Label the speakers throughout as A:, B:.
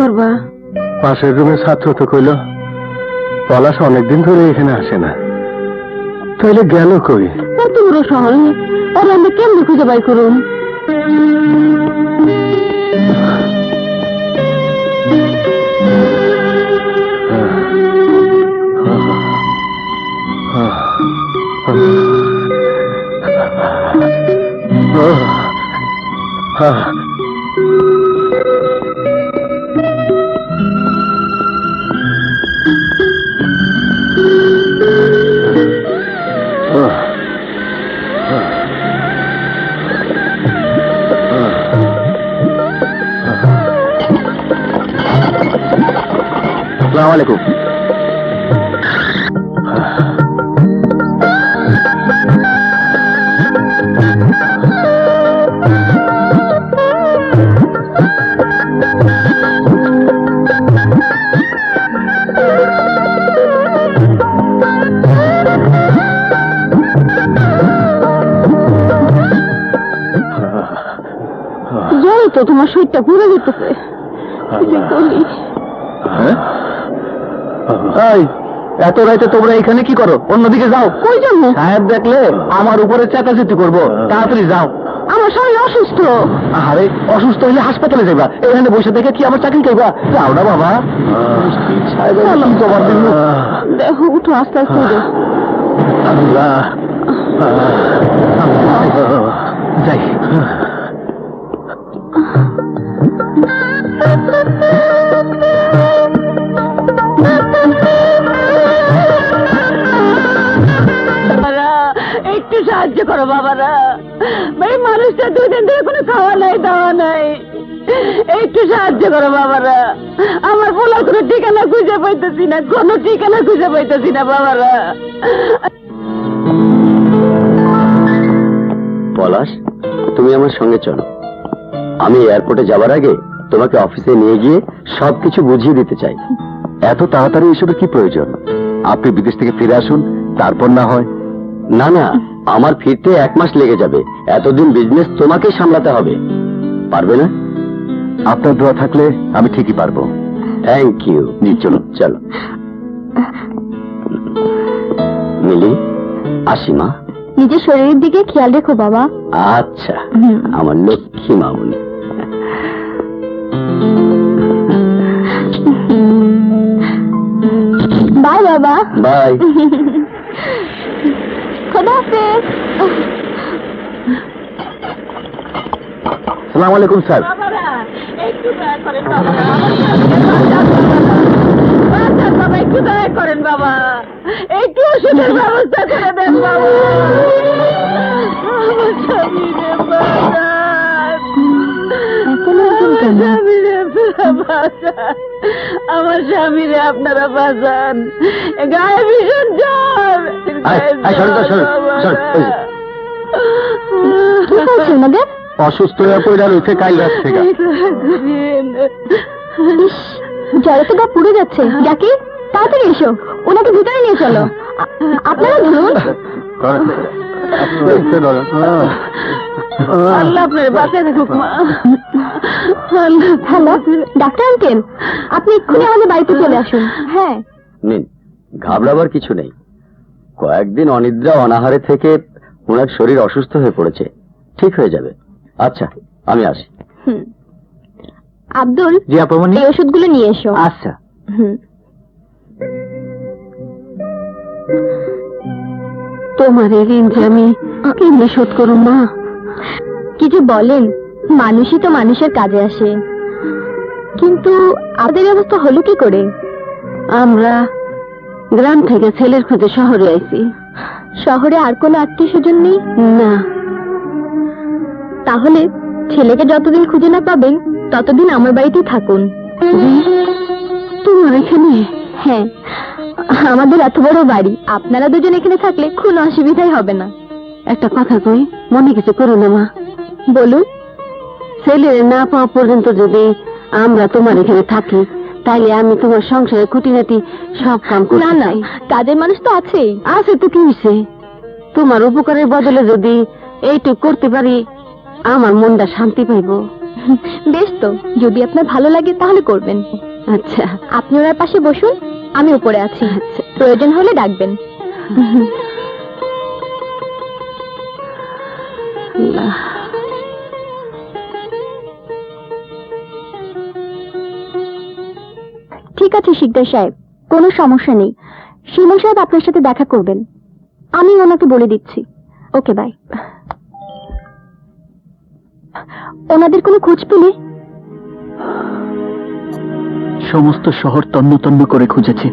A: করবা?
B: পাশের রুমে ছাত্র তো কইল পলাশ অনেকদিন ধরে এখানে আসে না, তাইলে গেল কই?
A: এত বড় শহরে আর আমরা কেমনে খুঁজে বাই করুন?
B: আসসালামু আলাইকুম।
A: যাই তো, তোমার শরীরটা ঘুরে যেতেছে।
B: এত রাইতে তোমরা এখানে কি করো? অন্যদিকে যাও।
A: কই যাবো?
B: সাহেব দেখলে আমার উপরে চেঁচাচেঁচি করবো, তাড়াতাড়ি যাও।
A: আমার শরীর অসুস্থ।
B: আরে অসুস্থ হইলে হাসপাতালে যাইবা, এখানে বসে দেখে কি আমার চাকরি করবা? যাও না বাবা। সাহেবের কি জবাব দিব?
A: দেখো, উঠো, আস্তে আস্তে উঠো।
B: আল্লাহ, যাই।
A: একটু সাহায্য করো বাবারা, এই মানুষটা 2 দিন ধরে কোনো খাওয়া নাই, দাওয়া নাই। একটু সাহায্য করো বাবারা, আমার বলার কোনো ঠিকানা খুঁজে পাইতেছি না, কোনো ঠিকানা খুঁজে পাইতেছি না বাবারা।
B: পলাশ, তুমি আমার সঙ্গে চলো। আমি এয়ারপোর্টে যাবার আগে তোমাকে অফিসে নিয়ে গিয়ে সবকিছু বুঝিয়ে দিতে চাই। এত তাড়াতাড়ি এসবের কি প্রয়োজন? আপনি বিদেশ থেকে ফিরে আসুন, তারপর না হয়। না না, আমার ফিরতে 1 মাস লেগে যাবে। এতদিন বিজনেস তোমাকেই সামলাতে হবে, পারবে না? আপনার দোয়া থাকলে আমি ঠিকই পারবো। Thank you. জি, চলো চলো। মিলি, আসি মা।
A: নিজের শরীরের দিকে খেয়াল রেখো বাবা।
B: আচ্ছা, আমার লক্ষ্মী মামুনি।
A: বাই বাবা।
B: বাই।
A: খোদা হাফেজ।
B: আসসালামু আলাইকুম স্যার।
A: একটু দয়া করেন বাবা, একটু দয়া করেন বাবা, একটু ওষুধের ব্যবস্থা করে দেন বাবা। আমার স্বামীরে বাঁচান, আমার স্বামীরে আপনারা বাঁচান, গায়ে ভীষণ জ্বর।
B: অসুস্থ হয়ে পড়ে রয়েছে কাল রাত থেকে।
A: জ্বরে তো গা পুড়ে যাচ্ছে। জাকির, তাড়াতাড়ি এসো, ওনাকে ভিতরে নিয়ে চলো। আপনারা ধরুন। আল্লাহ আপনার বাঁচায় রাখুক মা। হ্যালো ডাক্তার আঙ্কেল, আপনি এক্ষুনি আমাদের বাড়িতে চলে আসুন। হ্যাঁ
B: নিন, ঘাবড়াবার কিছু নেই। কয়েকদিন অনিদ্রা অনাহারে থেকে ওনার শরীর অসুস্থ হয়ে পড়েছে, ঠিক হয়ে যাবে। আচ্ছা, আমি আসি।
A: আব্দুল,
B: জি আপামনি,
A: এই ওষুধগুলো নিয়ে এসো।
B: আচ্ছা।
A: তোমার এই ঋণ যে আমি কেমনে শোধ করুম মা? কি যে বলেন, মানুষই তো মানুষের কাজে আসে, কিন্তু আমাদের অবস্থা হলো কি করে? আমরা গ্রাম থেকে ছেলের খোঁজে শহরে আইছি। শহরে আর কোনো আত্মীয় স্বজন নেই? না। তাহলে ছেলেকে যতদিন খুঁজে না পাবেন ততদিন আমার বাড়িতেই থাকুন। তোমার এখানে? হ্যাঁ, আমাদের এত বড় বাড়ি, আপনারা দুজন এখানে থাকলে কোনো অসুবিধাই হবে না। একটা কথা কই, মনে কিছু করো না মা। বলুন। ছেলে না পাওয়া পর্যন্ত যদি আমরা তোমার এখানে থাকি, তাইলে আমি তোমার সংসারে খুঁটিনাটি সব কাম করতে চাই। না না, কাজের মানুষ তো আছেই। আছে তো, কি হইছে? তোমার উপকারের বদলে যদি এইটুক করতে পারি, আমার মনটা শান্তি পাইব। বেশ তো, যদি আপনার ভালো লাগে তাহলে করবেন। আচ্ছা, আপনি ওনার পাশে বসুন, আমি উপরে আছি। আচ্ছা, প্রয়োজন হলে ডাকবেন। ঠিক আছে শিকদার সাহেব, কোনো সমস্যা নেই। শিমুল সাহেব আপনার সাথে দেখা করবেন, আমি ওনাকে বলে দিচ্ছি। ওকে, বাই। ওনাদের কোনো খোঁজ পেলে?
C: সমস্ত শহর তন্ন তন্ন করে খুঁজেছি,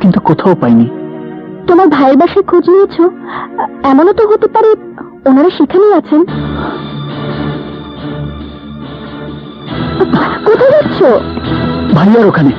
C: কিন্তু কোথাও পাইনি।
A: তোমার ভাইয়ের বাসায় খোঁজ নিয়েছো? এমনও তো হতে পারে ওনারা সেখানেই আছেন। কোথায় যাচ্ছ?
C: ভাইয়ার ওখানে।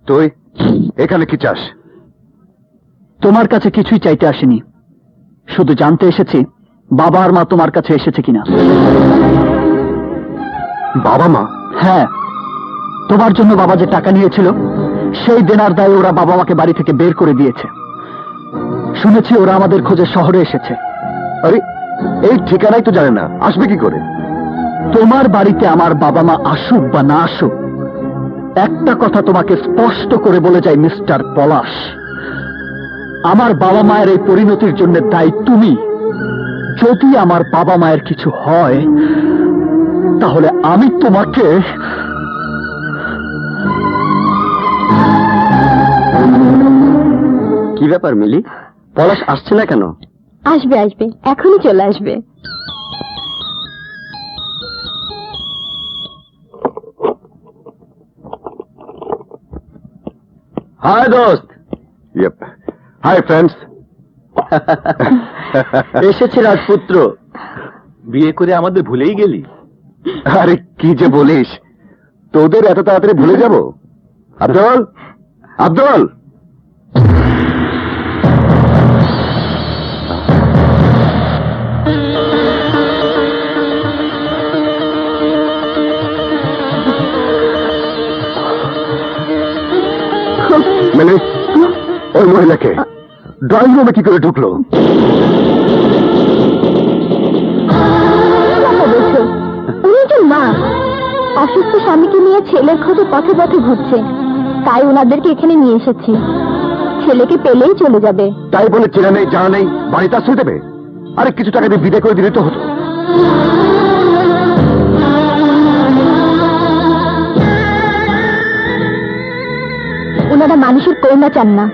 B: তুই এখানে কি চাস?
C: তোমার কাছে কিছুই চাইতে আসেনি, শুধু জানতে এসেছি বাবা আর মা তোমার কাছে এসেছে কিনা।
B: বাবা মা?
C: হ্যাঁ, তোমার জন্য বাবা যে টাকা নিয়েছিল সেই দেনার দায়ে ওরা বাবা মাকে বাড়ি থেকে বের করে দিয়েছে। শুনেছি ওরা আমাদের খোঁজে শহরে এসেছে।
B: আরে, এই ঠিকানাই তো জানে না, আসবে কি করে?
C: তোমার বাড়িতে আমার বাবা মা আসুক বা না আসুক, একটা কথা তোমাকে স্পষ্ট করে বলে যাই মিস্টার পলাশ, আমার বাবা মায়ের এই পরিণতির জন্য দায়ী তুমি। যদি আমার বাবা মায়ের কিছু হয় তাহলে আমি তোমাকে...
B: কি ব্যাপার মিলি, পলাশ আসছে না কেন?
A: আসবে আসবে, এখনই চলে আসবে।
B: হাই দোস্ত। Hi friends. এসেছে রাজপুত্র।
D: বিয়ে করে আমাদের ভুলেই গেলি?
B: আরে কি যে বলিস, তোদের এত তাড়াতাড়ি ভুলে যাব? আব্দুল, আব্দুল। মানে ওই মহিলাকে ড্রয়িং রুমে কি করে ঢুকলো?
A: উনি যে মা, অসুস্থ স্বামীকে নিয়ে ছেলের খোঁজে পথে পথে ঘুরছে, তাই ওনাদেরকে এখানে নিয়ে এসেছি। ছেলেকে পেলেই চলে যাবে।
B: তাই বলে চেনা নেই জানা নেই বাড়িতে আশ্রয় দেবে? আরে কিছু টাকা দিয়ে বিদায় করে দিলে তো হতো।
A: ওনারা মানুষের করুণা চান না,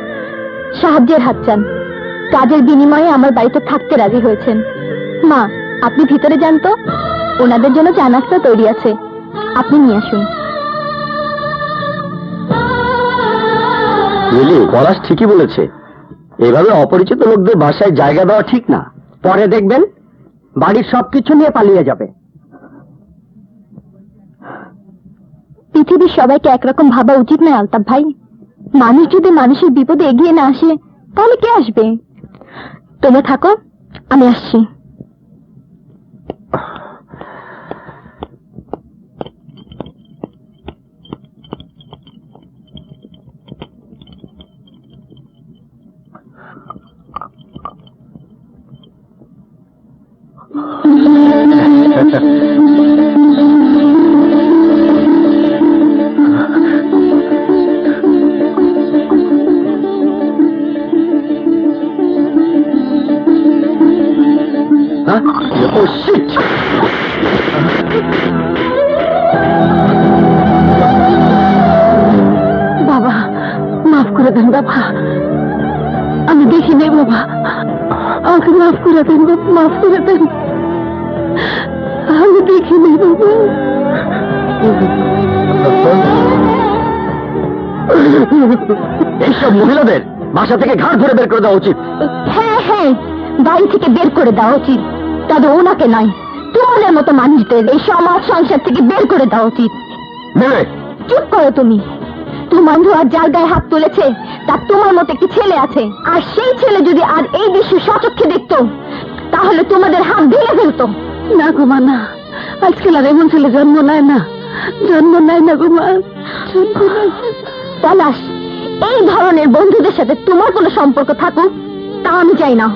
A: সাহায্যের হাত চান। কাজের বিনিময়ে আমার বাড়িতে থাকতে রাজি হয়েছেন। মা, আপনি ভিতরে যান তো, ওনাদের জন্য চা নাস্তা তৈরি আছে, আপনি নিয়ে আসুন।
B: মিলি, পলাশ ঠিকই বলেছে, এভাবে অপরিচিত লোকদের বাসায় জায়গা দেওয়া ঠিক না। পরে দেখবেন বাড়ির সবকিছু নিয়ে পালিয়ে যাবে।
A: পৃথিবীর সবাইকে একরকম ভাবা উচিত নয় আলতাফ ভাই। মানুষ যদি মানুষের বিপদে এগিয়ে না আসে তাহলে কে আসবে? তোমরা থাকো, আমি আসছি।
B: Oh shit!
A: বাবা, মাফ করে দেন বাবা, আমি দেখি নেই বাবা, আমাকে মাফ করে দেন বাবা, মাফ করে দেন, আমি দেখি নেই বাবা।
B: এইসব মহিলাদের বাসা থেকে ঘাড় ধরে বের করে দেওয়া উচিত।
A: হ্যাঁ হ্যাঁ, বাড়ি থেকে বের করে দেওয়া উচিত, তবে ওনাকে নয়, তোমাদের মতো মানুষদের এই সমাজ সংসার থেকে বের করে দেওয়া উচিত।
B: নেবে
A: চুপ করো তুমি। তোমার ধোয়ার যার গায়ে হাত তুলেছে তার তোমার মতো একটি ছেলে আছে, আর সেই ছেলে যদি আর এই দৃশ্য সচক্ষে দেখতো তাহলে তোমাদের হাত ভেঙে ফেলতো। না গো মা, না, আজকাল আর এমন ছেলে জন্ম নেয় না গো মা, জন্ম নেয়। পলাশ, এই ধরনের বন্ধুদের সাথে তোমার কোনো সম্পর্ক থাকুক তা আমি চাই না।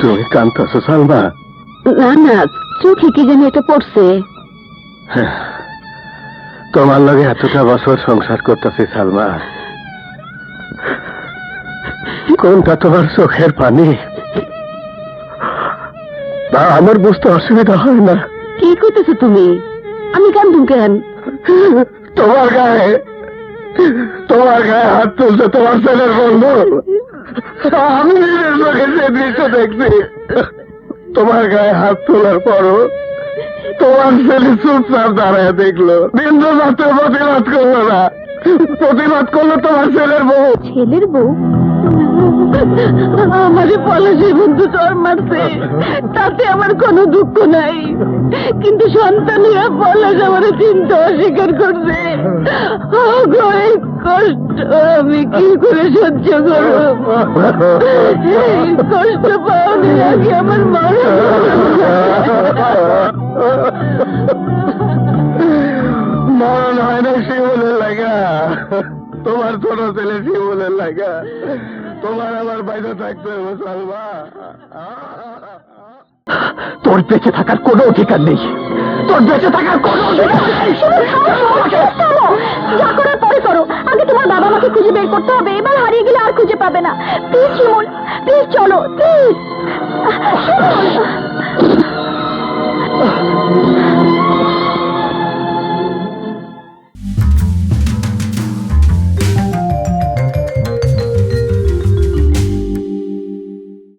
B: তুমি কাঁদতেছো সালমা?
A: না না, চোখে কি জানি এটা পড়ছে।
B: তোমার লগে এতটা বছর সংসার করতেছি সালমা, কোনটা তোমার চোখের পানি তা আমার বুঝতে অসুবিধা হয় না।
A: কি করতেছো তুমি? আমি কান্দুম কেন?
B: তোমার গায়ে হাত তুলছে তোমার ছেলের বন্ধু। আমি নিজের চোখে সে দৃশ্য দেখছি। তোমার গায়ে হাত তোলার পরও তোমার ছেলে চুপচাপ দাঁড়ায় দেখলো, বিন্দু মাত্র প্রতিবাদ করলো না। প্রতিবাদ করলো তোমার ছেলের বউ।
A: ছেলের বউ? আমারে পলাশের বন্ধু চর মারছে, তাতে আমার কোনো দুঃখ নাই, কিন্তু সন্তানেরা পলাশ আমার চিন্তা অস্বীকার করছে। গো, এই কষ্ট আমি কি করে সহ্য করব? এই কষ্ট পাওয়ার আগে আমার মারা
B: মরণ হয় না শিবলের লাগা, তোমার ছোট ছেলে শিবলের লাগা তোমার আমার বাইরে থাকতে হবে সালমা।
C: তোর বেঁচে থাকার কোনো অধিকার নেই, তোর বেঁচে থাকার কোনো অধিকার নেই।
A: যা করার পরে করো, আগে তোমার বাবা মাকে খুঁজে বের করতে হবে, এবার হারিয়ে গেলে আর খুঁজে পাবে না। প্লিজ শিমুল, প্লিজ চলো, প্লিজ।